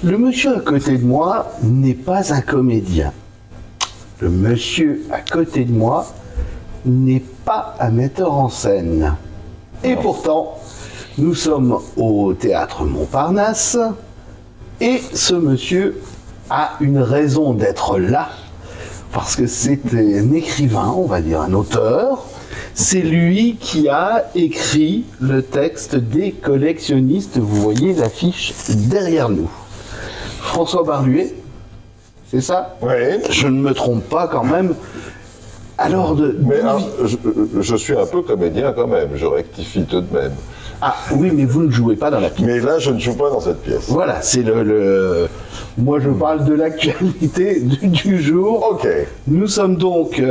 Le monsieur à côté de moi n'est pas un comédien. Le monsieur à côté de moi n'est pas un metteur en scène. Et pourtant, nous sommes au théâtre Montparnasse et ce monsieur a une raison d'être là, parce que c'est un écrivain, on va dire un auteur. C'est lui qui a écrit le texte des collectionnistes. Vous voyez l'affiche derrière nous. François Barluet, c'est ça? Oui. Je ne me trompe pas quand même. Alors, Mais je suis un peu comédien quand même, je rectifie tout de même. Ah oui, mais vous ne jouez pas dans la pièce. Mais là, je ne joue pas dans cette pièce. Voilà, c'est Moi, je parle de l'actualité du jour. Ok. Nous sommes donc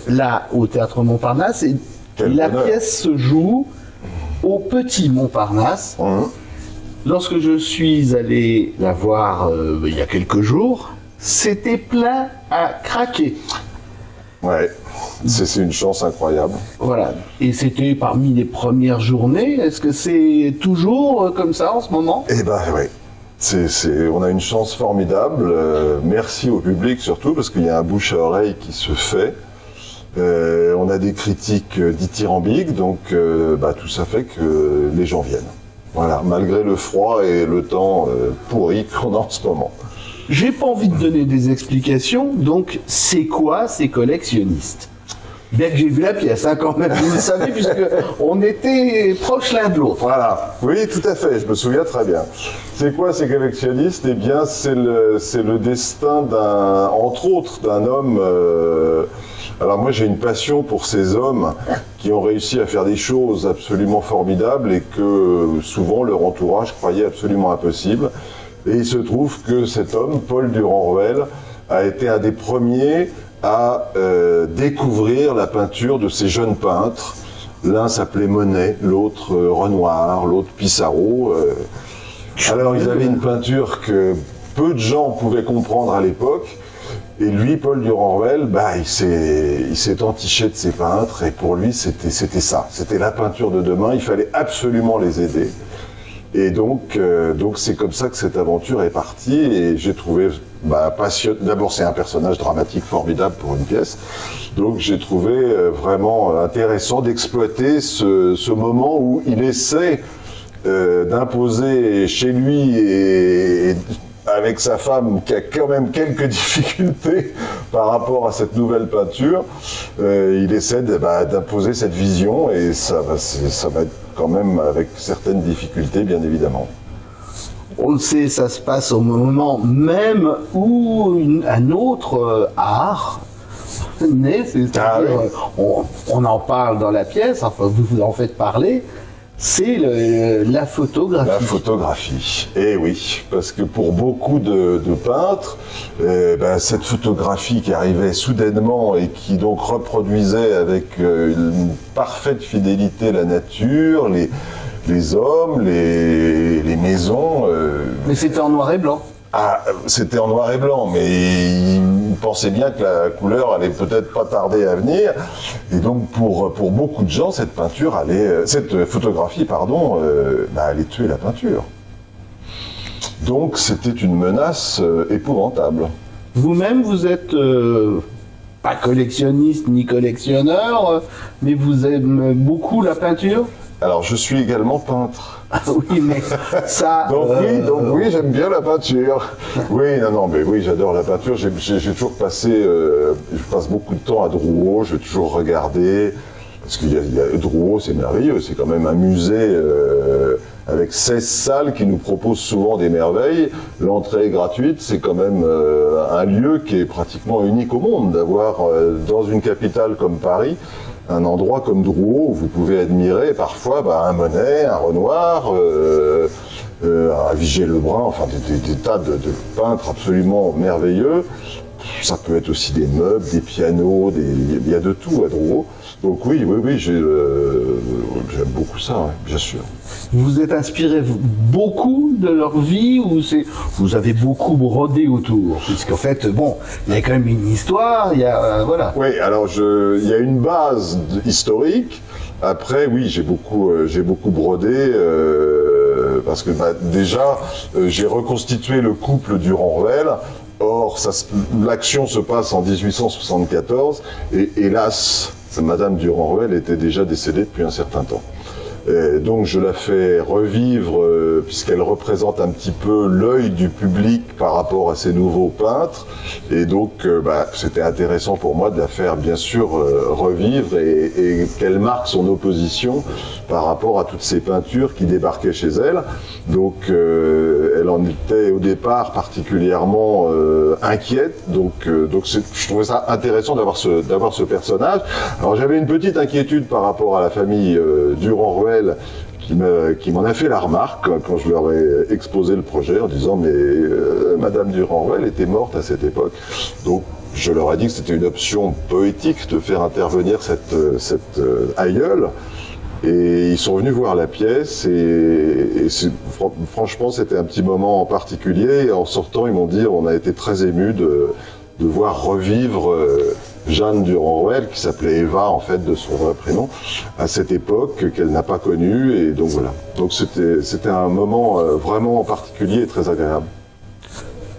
là au Théâtre Montparnasse et Quel la bonheur. pièce se joue au Petit Montparnasse. Lorsque je suis allé la voir il y a quelques jours, c'était plein à craquer. Ouais, c'est une chance incroyable. Voilà, et c'était parmi les premières journées. Est-ce que c'est toujours comme ça en ce moment? Eh ben oui, on a une chance formidable. Merci au public surtout, parce qu'il y a un bouche à oreille qui se fait. On a des critiques dithyrambiques, donc tout ça fait que les gens viennent. Voilà, malgré le froid et le temps pourri qu'on a en ce moment. J'ai pas envie de donner des explications, donc c'est quoi ces collectionnistes? Bien que j'ai vu la pièce, hein, quand même, vous le savez, puisque on était proches l'un de l'autre. Voilà, oui, tout à fait, je me souviens très bien. C'est quoi ces collectionnistes? Eh bien, c'est le destin entre autres, d'un homme... Alors moi, j'ai une passion pour ces hommes qui ont réussi à faire des choses absolument formidables et que souvent leur entourage croyait absolument impossible. Et il se trouve que cet homme, Paul Durand-Ruel, a été un des premiers à découvrir la peinture de ces jeunes peintres. L'un s'appelait Monet, l'autre Renoir, l'autre Pissarro. Alors ils avaient une peinture que peu de gens pouvaient comprendre à l'époque. Et lui, Paul Durand-Ruel, il s'est entiché de ces peintres. Et pour lui, c'était ça. C'était la peinture de demain. Il fallait absolument les aider. Et donc c'est comme ça que cette aventure est partie, et j'ai trouvé passionnant. D'abord, c'est un personnage dramatique formidable pour une pièce, donc j'ai trouvé vraiment intéressant d'exploiter ce moment où il essaie d'imposer chez lui et avec sa femme qui a quand même quelques difficultés par rapport à cette nouvelle peinture, il essaie d'imposer cette vision, et ça va être quand même avec certaines difficultés, bien évidemment. On le sait, ça se passe au moment même où un autre art naît, c'est-à-dire, on en parle dans la pièce, enfin vous en faites parler, c'est la photographie. La photographie, eh oui, parce que pour beaucoup de peintres, cette photographie qui arrivait soudainement et qui donc reproduisait avec une parfaite fidélité la nature, les hommes, les maisons... Mais c'était en noir et blanc. Ah, c'était en noir et blanc, mais il pensait bien que la couleur allait peut-être pas tarder à venir. Et donc, pour beaucoup de gens, cette photographie, allait tuer la peinture. Donc, c'était une menace épouvantable. Vous-même, vous êtes pas collectionniste ni collectionneur, mais vous aimez beaucoup la peinture? Alors, je suis également peintre. Oui, mais ça... donc oui, j'aime bien la peinture. Oui, mais oui, j'adore la peinture. J'ai toujours passé... je passe beaucoup de temps à Drouot, je vais toujours regarder. Parce qu'il y a Drouot, c'est merveilleux. C'est quand même un musée avec 16 salles qui nous proposent souvent des merveilles. L'entrée est gratuite. C'est quand même un lieu qui est pratiquement unique au monde, d'avoir dans une capitale comme Paris un endroit comme Drouot où vous pouvez admirer parfois un Monet, un Renoir, un Vigée-Lebrun, enfin des tas de peintres absolument merveilleux. Ça peut être aussi des meubles, des pianos, il y a de tout à Drouot. Donc oui, j'aime beaucoup ça, ouais, bien sûr. Vous vous êtes inspiré beaucoup de leur vie, ou vous avez beaucoup brodé autour? Puisqu'en fait, il y a quand même une histoire, il y a... voilà. Oui, alors il y a une base historique. Après, oui, j'ai beaucoup brodé. parce que déjà, j'ai reconstitué le couple Durand-Ruel. Or, l'action se passe en 1874, et hélas, Madame Durand-Ruel était déjà décédée depuis un certain temps. Et donc je la fais revivre puisqu'elle représente un petit peu l'œil du public par rapport à ces nouveaux peintres, et donc c'était intéressant pour moi de la faire bien sûr revivre et qu'elle marque son opposition par rapport à toutes ces peintures qui débarquaient chez elle. Donc elle en était au départ particulièrement inquiète, donc je trouvais ça intéressant d'avoir ce personnage. Alors j'avais une petite inquiétude par rapport à la famille Durand-Ruel qui m'en a fait la remarque quand je leur ai exposé le projet en disant mais Madame Durand-Ruel était morte à cette époque. Donc je leur ai dit que c'était une option poétique de faire intervenir cette aïeule. Et ils sont venus voir la pièce et franchement c'était un petit moment en particulier, et en sortant ils m'ont dit on a été très émus de voir revivre Jeanne Durand-Ruel, qui s'appelait Eva en fait de son vrai prénom, à cette époque qu'elle n'a pas connue, et donc voilà. Donc c'était un moment vraiment particulier et très agréable.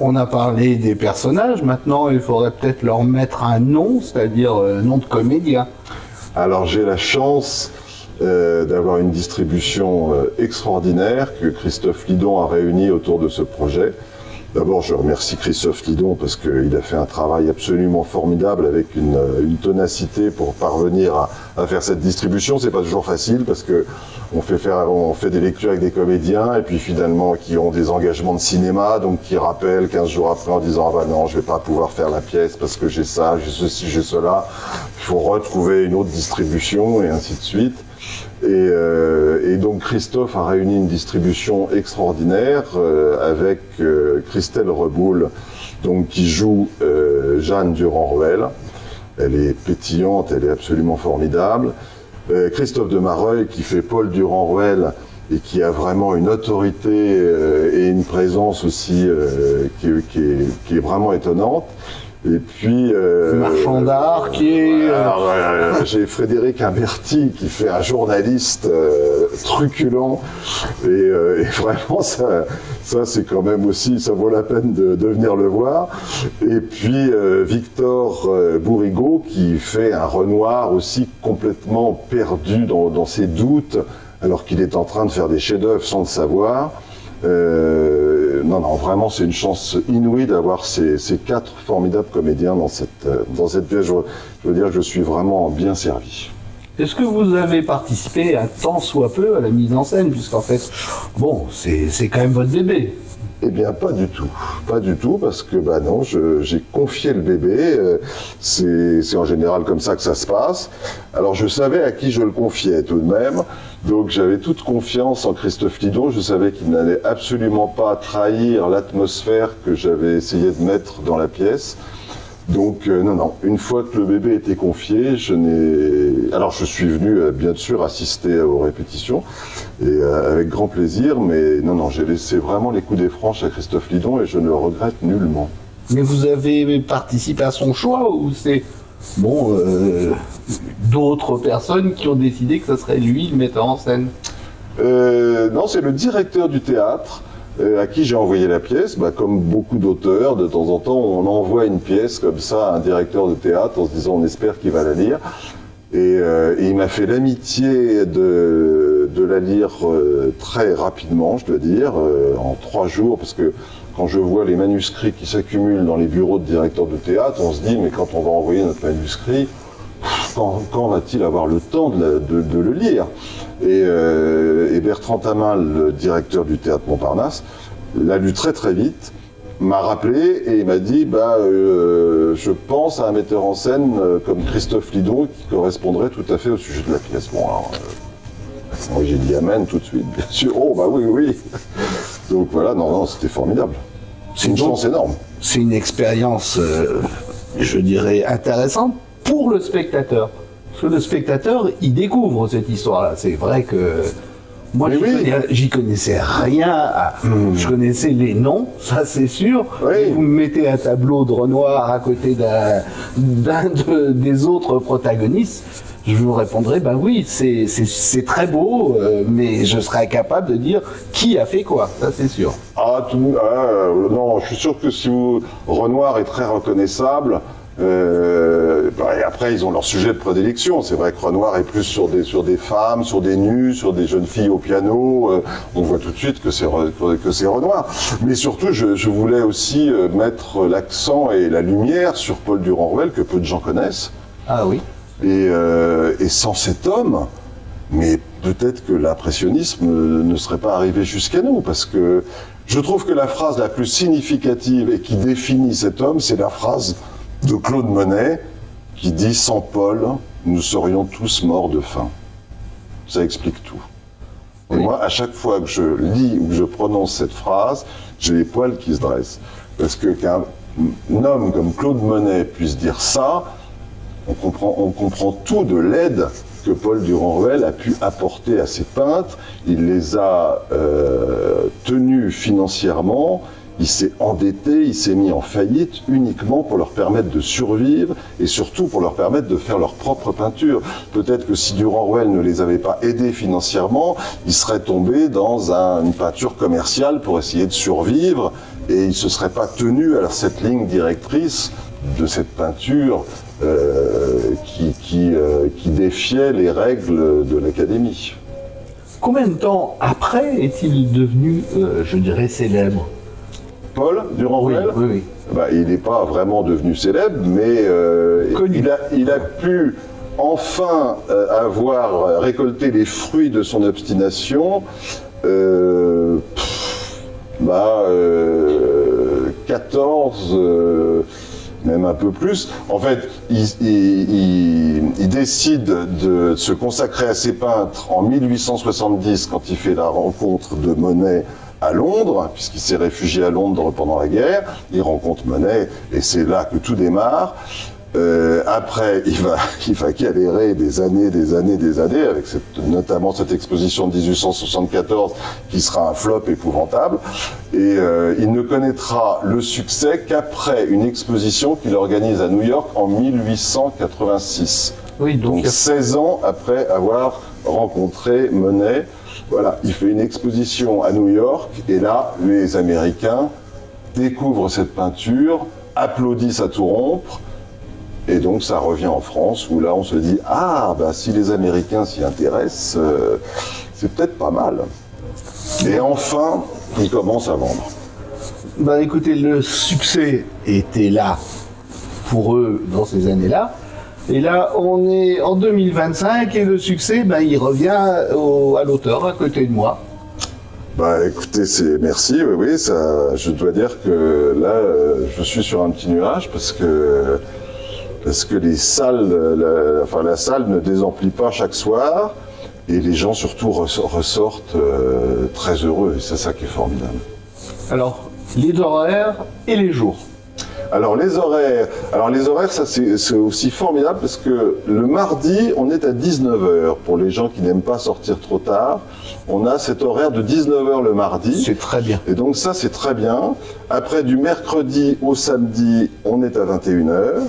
On a parlé des personnages, maintenant il faudrait peut-être leur mettre un nom, c'est-à-dire nom de comédien. Alors j'ai la chance d'avoir une distribution extraordinaire que Christophe Lidon a réunie autour de ce projet. D'abord, je remercie Christophe Lidon parce qu'il a fait un travail absolument formidable avec une ténacité pour parvenir à faire cette distribution. C'est pas toujours facile parce que on fait des lectures avec des comédiens et puis finalement qui ont des engagements de cinéma, donc qui rappellent 15 jours après en disant ah bah non, je vais pas pouvoir faire la pièce parce que j'ai ça, j'ai ceci, j'ai cela. Il faut retrouver une autre distribution et ainsi de suite. Et donc Christophe a réuni une distribution extraordinaire avec Christelle Reboul, donc qui joue Jeanne Durand-Ruel. Elle est pétillante, elle est absolument formidable. Christophe de Mareuil qui fait Paul Durand-Ruel et qui a vraiment une autorité et une présence aussi qui est vraiment étonnante. Et puis Marchand d'art qui est j'ai Frédéric Imberti qui fait un journaliste truculent et vraiment ça c'est quand même aussi, ça vaut la peine de venir le voir. Et puis Victor Bourrigaud qui fait un Renoir aussi complètement perdu dans ses doutes alors qu'il est en train de faire des chefs-d'œuvre sans le savoir. Non, vraiment, c'est une chance inouïe d'avoir ces 4 formidables comédiens dans cette pièce. Je veux dire que je suis vraiment bien servi. Est-ce que vous avez participé un tant soit peu à la mise en scène, puisqu'en fait, bon, c'est quand même votre bébé? Eh bien, pas du tout, parce que non, j'ai confié le bébé. C'est en général comme ça que ça se passe. Alors, je savais à qui je le confiais tout de même. Donc j'avais toute confiance en Christophe Lidon, je savais qu'il n'allait absolument pas trahir l'atmosphère que j'avais essayé de mettre dans la pièce. Donc non, une fois que le bébé était confié, alors je suis venu bien sûr assister aux répétitions, et avec grand plaisir, mais non, j'ai laissé vraiment les coups des franches à Christophe Lidon et je ne le regrette nullement. Mais vous avez participé à son choix ou c'est d'autres personnes qui ont décidé que ce serait lui le metteur en scène? Non, c'est le directeur du théâtre à qui j'ai envoyé la pièce. Comme beaucoup d'auteurs, de temps en temps, on envoie une pièce comme ça à un directeur de théâtre en se disant on espère qu'il va la lire. Et il m'a fait l'amitié de la lire très rapidement, je dois dire, en 3 jours, parce que quand je vois les manuscrits qui s'accumulent dans les bureaux de directeurs de théâtre, on se dit mais quand on va envoyer notre manuscrit, quand va-t-il avoir le temps de le lire? Et Bertrand Tamin, le directeur du théâtre Montparnasse, l'a lu très très vite, m'a rappelé et il m'a dit je pense à un metteur en scène comme Christophe Lidon qui correspondrait tout à fait au sujet de la pièce. Bon, alors, moi j'ai dit amen tout de suite, bien sûr. Oh oui. Donc voilà, non, c'était formidable. C'est une chance énorme. C'est une expérience, je dirais, intéressante pour le spectateur. Parce que le spectateur, il découvre cette histoire-là. C'est vrai que Moi, Mais j'y connaissais rien. Je connaissais les noms, ça c'est sûr. Oui. Vous me mettez un tableau de Renoir à côté des autres protagonistes, je vous répondrai, ben oui, c'est très beau, mais je serais incapable de dire qui a fait quoi, ça c'est sûr. Non, je suis sûr que si Renoir est très reconnaissable. Et après, ils ont leur sujet de prédilection. C'est vrai que Renoir est plus sur des femmes, sur des nus, sur des jeunes filles au piano. On voit tout de suite que c'est Renoir. Mais surtout, je voulais aussi mettre l'accent et la lumière sur Paul Durand-Ruel, que peu de gens connaissent. Ah oui. Et sans cet homme, mais peut-être que l'impressionnisme ne serait pas arrivé jusqu'à nous, parce que je trouve que la phrase la plus significative et qui définit cet homme, c'est la phrase de Claude Monet, qui dit « Sans Paul, nous serions tous morts de faim ». Ça explique tout. Et oui. moi, à chaque fois que je lis ou que je prononce cette phrase, j'ai les poils qui se dressent. Parce que qu'un homme comme Claude Monet puisse dire ça, on comprend tout de l'aide que Paul Durand-Ruel a pu apporter à ses peintres. Il les a tenus financièrement. Il s'est endetté, il s'est mis en faillite uniquement pour leur permettre de survivre et surtout pour leur permettre de faire leur propre peinture. Peut-être que si Durand-Ruel ne les avait pas aidés financièrement, ils seraient tombés dans une peinture commerciale pour essayer de survivre et ils ne se seraient pas tenus à cette ligne directrice de cette peinture qui défiait les règles de l'Académie. Combien de temps après est-il devenu, je dirais, célèbre ? Paul Durand-Ruel ? Oui. Bah, il n'est pas vraiment devenu célèbre, mais il a pu enfin avoir récolté les fruits de son obstination. 14, même un peu plus. En fait, il décide de se consacrer à ses peintres en 1870 quand il fait la rencontre de Monet à Londres, puisqu'il s'est réfugié à Londres pendant la guerre. Il rencontre Monet et c'est là que tout démarre. Après, il va galérer des années, avec notamment cette exposition de 1874 qui sera un flop épouvantable. Et il ne connaîtra le succès qu'après une exposition qu'il organise à New York en 1886. Oui, donc 16 ans après avoir rencontré Monet. Voilà, il fait une exposition à New York et là, les Américains découvrent cette peinture, applaudissent à tout rompre. Et donc ça revient en France où là on se dit « Ah, bah, si les Américains s'y intéressent, c'est peut-être pas mal ». Et enfin, ils commencent à vendre. Bah écoutez, le succès était là pour eux dans ces années-là. Et là, on est en 2025 et le succès, bah, il revient à l'auteur à côté de moi. Bah écoutez, merci, oui, ça, je dois dire que là, je suis sur un petit nuage parce que les salles, la salle ne désemplit pas chaque soir et les gens surtout ressortent très heureux et c'est ça qui est formidable. Alors, les horaires et les jours. Alors les horaires, ça c'est aussi formidable parce que le mardi, on est à 19h. Pour les gens qui n'aiment pas sortir trop tard, on a cet horaire de 19h le mardi. C'est très bien. Et donc ça, c'est très bien. Après, du mercredi au samedi, on est à 21h.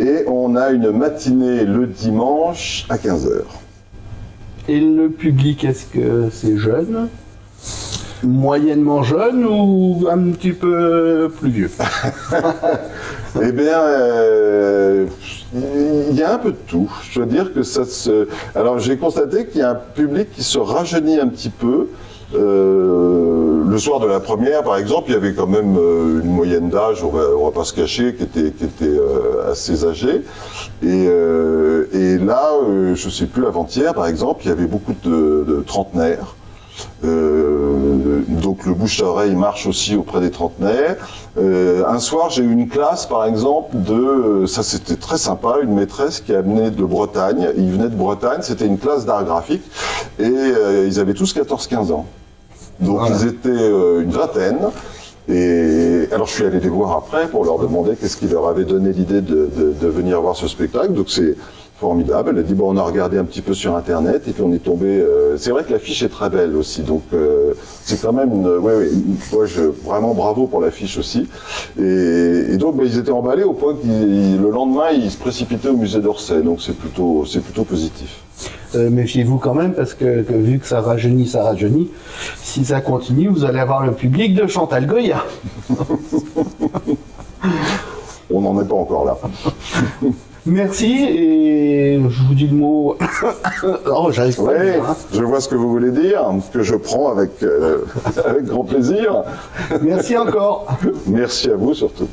Et on a une matinée le dimanche à 15h. Et le public, est-ce que c'est jeune ? Moyennement jeune ou un petit peu plus vieux? Eh bien, il y a un peu de tout. Je dois dire que ça se... Alors, j'ai constaté qu'il y a un public qui se rajeunit un petit peu. Le soir de la première, par exemple, il y avait quand même une moyenne d'âge, on va pas se cacher, qui était assez âgée. Et là, je sais plus, avant-hier, par exemple, il y avait beaucoup de trentenaires. Donc le bouche-à-oreille marche aussi auprès des trentenaires. Un soir, j'ai eu une classe, par exemple, ça c'était très sympa, une maîtresse qui amenait de Bretagne. Ils venaient de Bretagne, c'était une classe d'art graphique et ils avaient tous 14-15 ans. Donc voilà. Ils étaient une vingtaine. Et alors je suis allé les voir après pour leur demander qu'est-ce qui leur avait donné l'idée de venir voir ce spectacle. Donc formidable. Elle a dit, bon, on a regardé un petit peu sur Internet et puis on est tombé... c'est vrai que l'affiche est très belle aussi, donc c'est quand même une... vraiment bravo pour l'affiche aussi. Et donc, ils étaient emballés au point que le lendemain, ils se précipitaient au musée d'Orsay, donc c'est plutôt positif. Méfiez-vous quand même, parce que vu que ça rajeunit, si ça continue, vous allez avoir le public de Chantal Goya. On n'en est pas encore là. Merci, et je vous dis le mot... oh, j'arrive pas à le dire, hein. Je vois ce que vous voulez dire, que je prends avec grand plaisir. Merci encore. Merci à vous surtout.